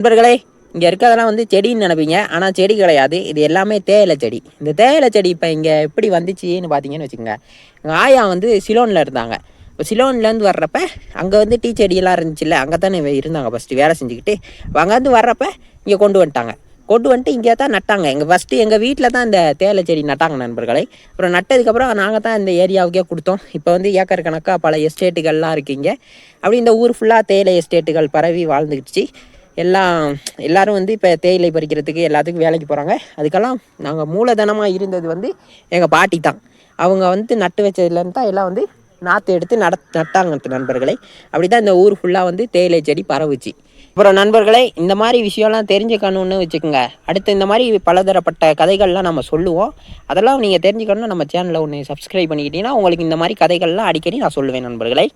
நண்பர்களே, இங்கே இருக்கிறதெல்லாம் வந்து செடின்னு நினைப்பீங்க. ஆனால் செடி கிடையாது. இது எல்லாமே தேயிலை செடி. இந்த தேயிலை செடி இப்போ இங்கே எப்படி வந்துச்சுன்னு பார்த்தீங்கன்னு வச்சுக்கோங்க. எங்கள் ஆயா வந்து சிலோனில் இருந்தாங்க. இப்போ சிலோன்லேருந்து வர்றப்ப அங்கே வந்து டீ செடியெல்லாம் இருந்துச்சுல்ல, அங்கே தானே இருந்தாங்க ஃபஸ்ட்டு வேலை செஞ்சுக்கிட்டு. அங்கேருந்து வர்றப்ப இங்கே கொண்டு வந்துட்டாங்க. கொண்டு வந்துட்டு இங்கே தான் நட்டாங்க. எங்கள் வீட்டில் தான் இந்த தேயிலை செடி நட்டாங்க நண்பர்களே. அப்புறம் நட்டதுக்கப்புறம் நாங்கள் தான் இந்த ஏரியாவுக்கே கொடுத்தோம். இப்போ வந்து ஏக்கர் கணக்காக பல எஸ்டேட்டுகள்லாம் இருக்கீங்க. அப்படி இந்த ஊர் ஃபுல்லாக தேயிலை எஸ்டேட்டுகள் பரவி வாழ்ந்துக்கிடுச்சு. எல்லாரும் வந்து இப்போ தேயிலை பறிக்கிறதுக்கு எல்லாத்துக்கும் வேலைக்கு போகிறாங்க. அதுக்கெல்லாம் நாங்கள் மூலதனமாக இருந்தது வந்து எங்கள் பாட்டி தான். அவங்க வந்து நட்டு வச்சதுலேருந்து தான் எல்லாம் வந்து நாற்று எடுத்து நட்டாங்க நண்பர்களே. அப்படி தான் இந்த ஊர் ஃபுல்லாக வந்து தேயிலை செடி பரவுச்சு. அப்புறம் நண்பர்களே, இந்த மாதிரி விஷயம்லாம் தெரிஞ்சுக்கணுன்னு வச்சுக்கோங்க. அடுத்து இந்த மாதிரி பலதரப்பட்ட கதைகள்லாம் நம்ம சொல்லுவோம். அதெல்லாம் நீங்கள் தெரிஞ்சுக்கணுன்னா நம்ம சேனலில் ஒன்று சப்ஸ்கிரைப் பண்ணிக்கிட்டீங்கன்னா உங்களுக்கு இந்த மாதிரி கதைகள்லாம் அடிக்கடி நான் சொல்லுவேன் நண்பர்களே.